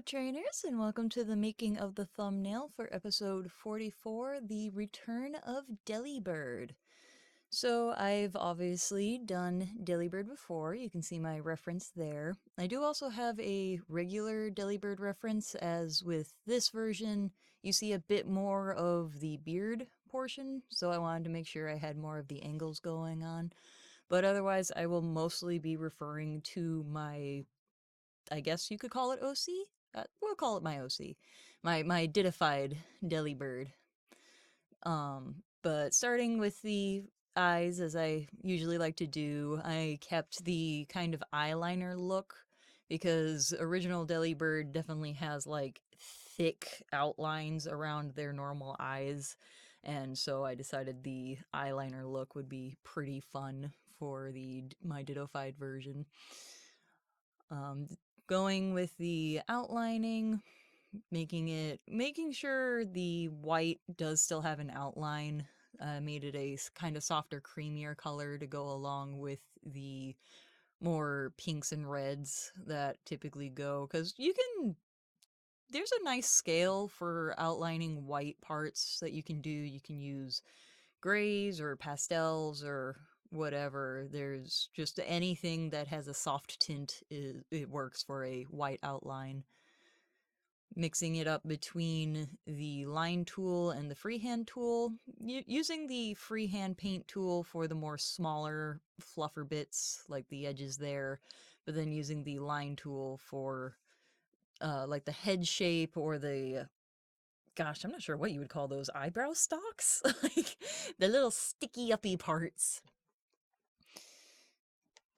trainers, and welcome to the making of the thumbnail for episode 44, The Return of Delibird. So I've obviously done Delibird before, you can see my reference there. I do also have a regular Delibird reference, as with this version, you see a bit more of the beard portion, so I wanted to make sure I had more of the angles going on. But otherwise, I will mostly be referring to my, I guess you could call it OC? We'll call it my OC. My Didified Delibird. But starting with the eyes, as I usually like to do, I kept the kind of eyeliner look because original Delibird definitely has like thick outlines around their normal eyes. And so I decided the eyeliner look would be pretty fun for the my Didified version. Um, Going with the outlining, making sure the white does still have an outline. Made it a kind of softer, creamier color to go along with the more pinks and reds that typically go. Because there's a nice scale for outlining white parts that you can do. You can use grays or pastels or whatever. There's just anything that has a soft tint, it works for a white outline. Mixing it up between the line tool and the freehand tool, using the freehand paint tool for the more smaller, fluffer bits like the edges there, but then using the line tool for like the head shape or the gosh, I'm not sure what you would call those eyebrow stalks, like the little sticky uppy parts.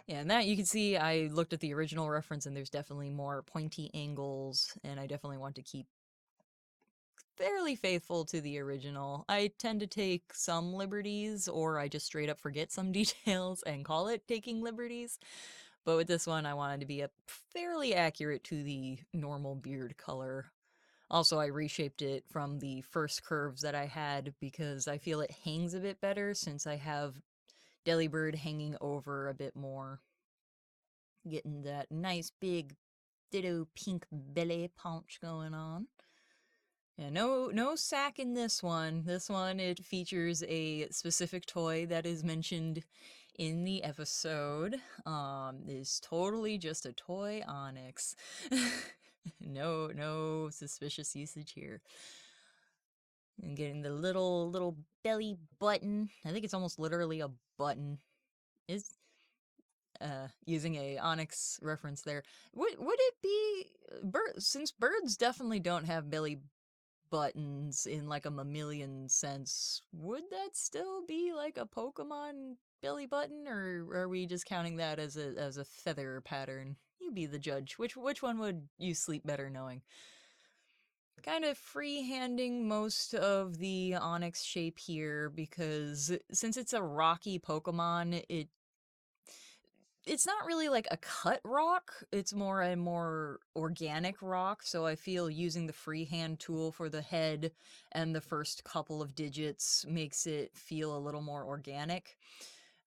Yeah, and that you can see I looked at the original reference and there's definitely more pointy angles, and I definitely want to keep fairly faithful to the original. I tend to take some liberties, or I just straight up forget some details and call it taking liberties. But with this one, I wanted to be fairly accurate to the normal beard color. Also, I reshaped it from the first curves that I had because I feel it hangs a bit better since I have Delibird hanging over a bit more. Getting that nice big ditto pink belly paunch going on. Yeah, no sack in this one. This one, it features a specific toy that is mentioned in the episode. Is totally just a toy Onyx. No suspicious usage here. And getting the little belly button. I think it's almost literally a button. Is using a Onyx reference there. Would it be since birds definitely don't have belly buttons in like a mammalian sense, would that still be like a Pokemon belly button, or are we just counting that as a feather pattern? You be the judge. Which one would you sleep better knowing? Kind of free-handing most of the Onyx shape here because since it's a rocky Pokemon, it's not really like a cut rock, it's more a more organic rock, so I feel using the freehand tool for the head and the first couple of digits makes it feel a little more organic.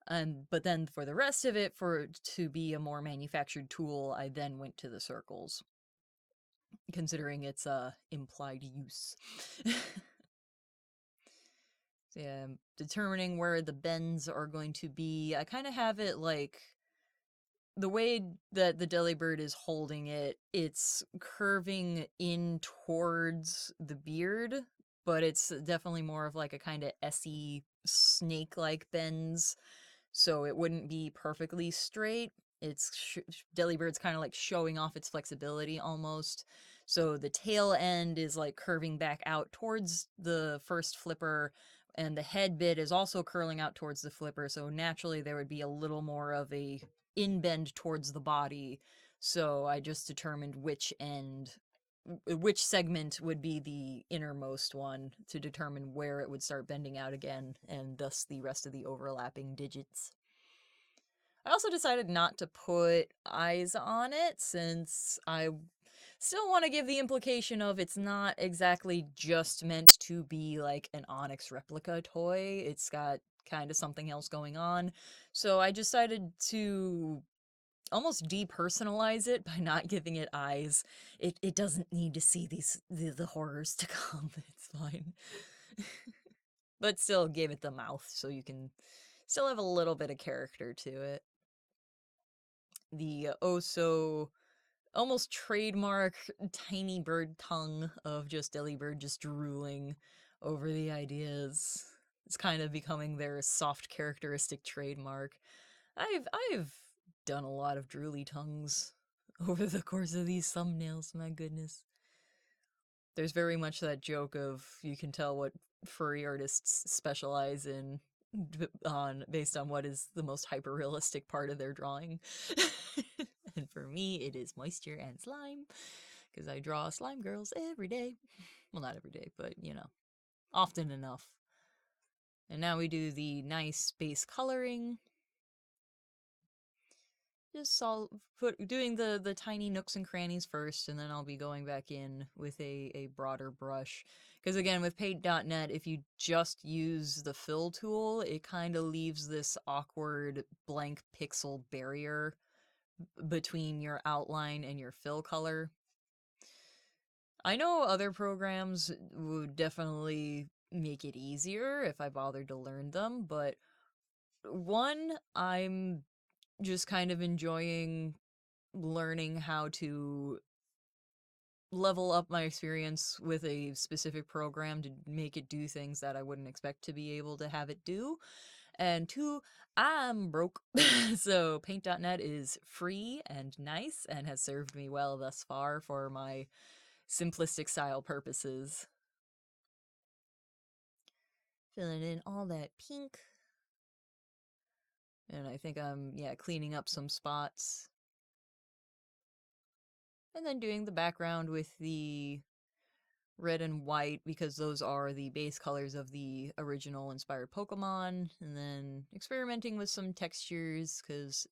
But then for the rest of it, for it to be a more manufactured tool, I then went to the circles, considering its implied use. So yeah, determining where the bends are going to be, I kind of have it like the way that the Delibird is holding it, it's curving in towards the beard, but it's definitely more of like a kind of essy snake-like bends, so it wouldn't be perfectly straight. Delibird's kind of like showing off its flexibility almost. So the tail end is like curving back out towards the first flipper, and the head bit is also curling out towards the flipper, so naturally there would be a little more of a in-bend towards the body. So I just determined which segment would be the innermost one to determine where it would start bending out again, and thus the rest of the overlapping digits. I also decided not to put eyes on it since I still want to give the implication of it's not exactly just meant to be like an Onyx replica toy. It's got kind of something else going on. So I decided to almost depersonalize it by not giving it eyes. It doesn't need to see the horrors to come. It's fine. But still gave it the mouth so you can still have a little bit of character to it. The oh so almost trademark tiny bird tongue of just Delibird just drooling over the ideas. It's kind of becoming their soft characteristic trademark. I've done a lot of drooly tongues over the course of these thumbnails, my goodness. There's very much that joke of you can tell what furry artists specialize in on based on what is the most hyper realistic part of their drawing. And for me, it is moisture and slime because I draw slime girls every day. Well, not every day, but you know, often enough. And now we do the nice base coloring. Just doing the tiny nooks and crannies first, and then I'll be going back in with a broader brush. Because again, with Paint.net, if you just use the fill tool, it kind of leaves this awkward blank pixel barrier between your outline and your fill color. I know other programs would definitely make it easier if I bothered to learn them, but one, I'm just kind of enjoying learning how to level up my experience with a specific program to make it do things that I wouldn't expect to be able to have it do. And two, I'm broke. So Paint.net is free and nice and has served me well thus far for my simplistic style purposes. Filling in all that pink. And I think I'm, yeah, cleaning up some spots. And then doing the background with the red and white because those are the base colors of the original inspired Pokemon, and then experimenting with some textures because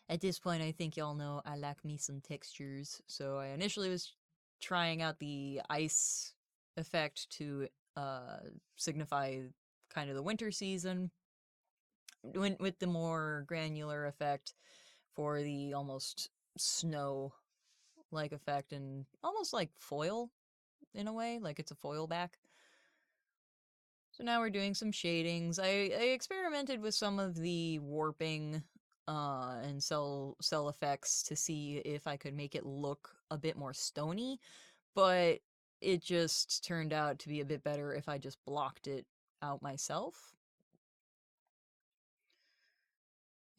at this point I think y'all know I like me some textures. So I initially was trying out the ice effect to signify kind of the winter season, went with the more granular effect for the almost snow like effect and almost like foil in a way, like it's a foil back. So now we're doing some shadings. I experimented with some of the warping and cell effects to see if I could make it look a bit more stony, but it just turned out to be a bit better if I just blocked it out myself.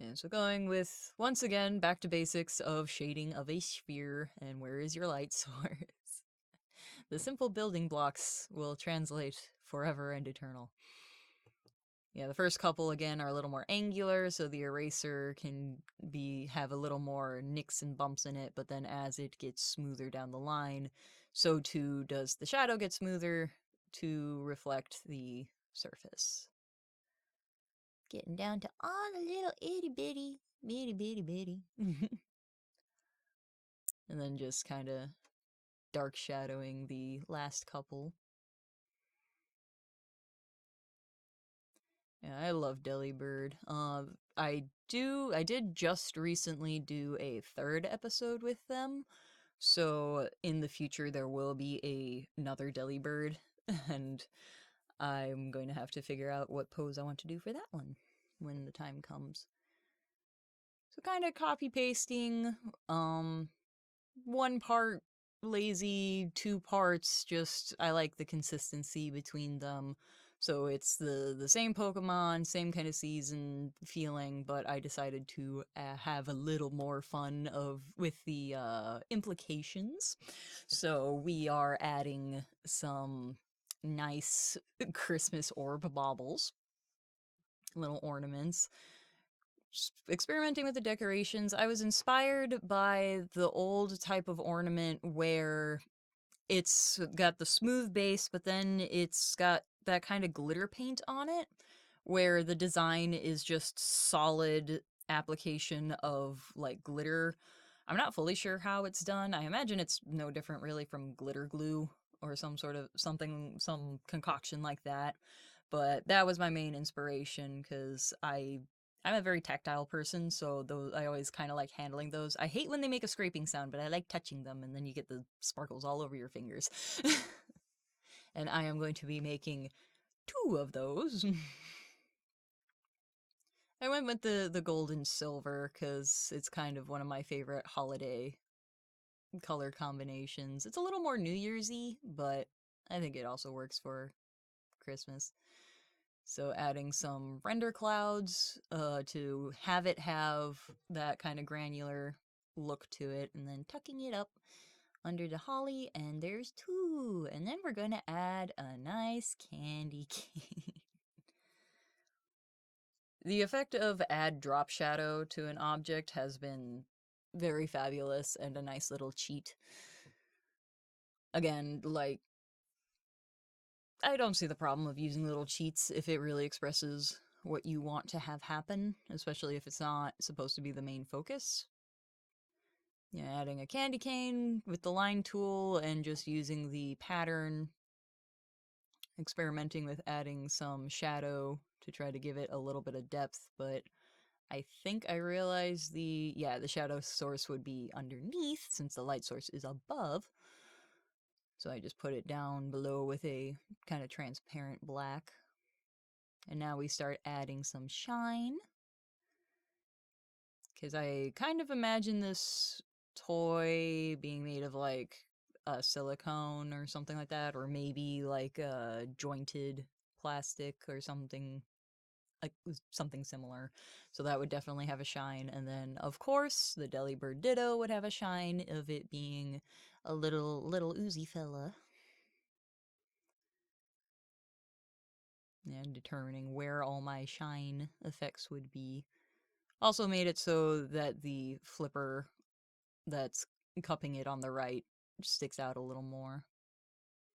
And so going with, once again, back to basics of shading of a sphere, and where is your light source? The simple building blocks will translate forever and eternal. Yeah, the first couple again are a little more angular, so the eraser can have a little more nicks and bumps in it, but then as it gets smoother down the line, so too does the shadow get smoother to reflect the surface. Getting down to all the little itty bitty. And then just kind of dark shadowing the last couple. Yeah, I love Delibird. I did just recently do a third episode with them, so in the future there will be another Delibird, and I'm going to have to figure out what pose I want to do for that one when the time comes. So kind of copy pasting, one part lazy, two parts just I like the consistency between them. So it's the same Pokemon, same kind of season feeling, but I decided to have a little more fun with the implications. So we are adding some nice Christmas orb baubles, little ornaments, experimenting with the decorations. I was inspired by the old type of ornament where it's got the smooth base, but then it's got that kind of glitter paint on it, where the design is just solid application of like glitter. I'm not fully sure how it's done. I imagine it's no different really from glitter glue or some sort of some concoction like that. But that was my main inspiration because I I'm a very tactile person, so those I always kind of like handling those. I hate when they make a scraping sound, but I like touching them, and then you get the sparkles all over your fingers. And I am going to be making 2 of those. I went with the gold and silver because it's kind of one of my favorite holiday color combinations. It's a little more New Year's-y, but I think it also works for Christmas. So adding some render clouds to have it have that kind of granular look to it, and then tucking it up under the holly, and there's 2. And then we're going to add a nice candy cane. The effect of add drop shadow to an object has been very fabulous and a nice little cheat. Again, like, I don't see the problem of using little cheats if it really expresses what you want to have happen, especially if it's not supposed to be the main focus. Yeah, adding a candy cane with the line tool and just using the pattern, experimenting with adding some shadow to try to give it a little bit of depth, but I think I realized the shadow source would be underneath since the light source is above. So I just put it down below with a kind of transparent black. And now we start adding some shine. Because I kind of imagine this toy being made of like a silicone or something like that, or maybe like a jointed plastic or something like something similar. So that would definitely have a shine. And then of course the Delibird Ditto would have a shine of it being a little oozy fella. And determining where all my shine effects would be. Also made it so that the flipper that's cupping it on the right sticks out a little more.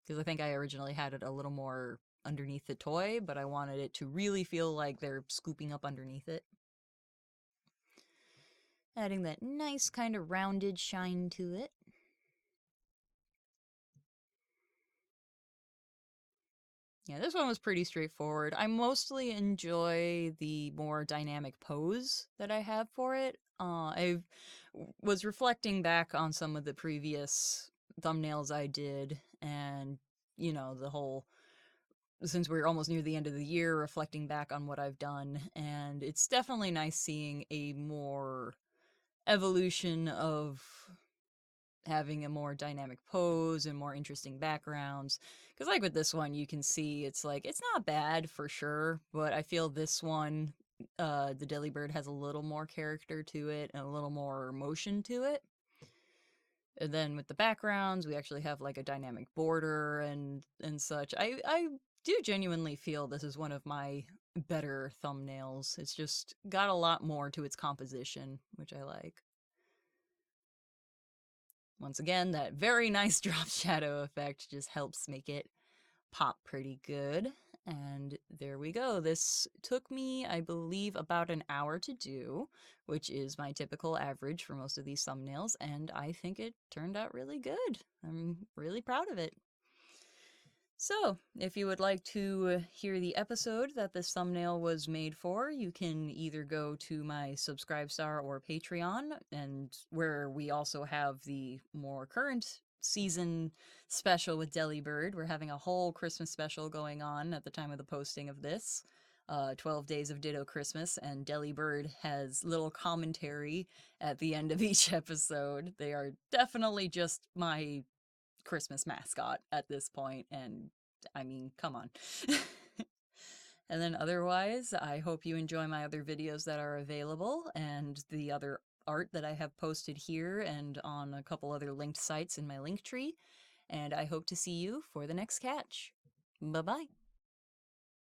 Because I think I originally had it a little more underneath the toy, but I wanted it to really feel like they're scooping up underneath it. Adding that nice kind of rounded shine to it. Yeah, this one was pretty straightforward. I mostly enjoy the more dynamic pose that I have for it. I was reflecting back on some of the previous thumbnails I did, and, you know, the whole, since we're almost near the end of the year, reflecting back on what I've done, and it's definitely nice seeing a more evolution of having a more dynamic pose and more interesting backgrounds. Because like with this one, you can see it's like, it's not bad for sure, but I feel this one, the Delibird has a little more character to it and a little more motion to it. And then with the backgrounds, we actually have like a dynamic border and such. I do genuinely feel this is one of my better thumbnails. It's just got a lot more to its composition, which I like. Once again, that very nice drop shadow effect just helps make it pop pretty good. And there we go. This took me, I believe, about an hour to do, which is my typical average for most of these thumbnails, and I think it turned out really good. I'm really proud of it. So, if you would like to hear the episode that this thumbnail was made for, you can either go to my Subscribestar or Patreon, and where we also have the more current season special with Delibird. We're having a whole Christmas special going on at the time of the posting of this. 12 Days of Ditto Christmas, and Delibird has little commentary at the end of each episode. They are definitely just my Christmas mascot at this point, and I mean, come on. And then otherwise, I hope you enjoy my other videos that are available and the other art that I have posted here and on a couple other linked sites in my link tree. And I hope to see you for the next catch. Bye-bye.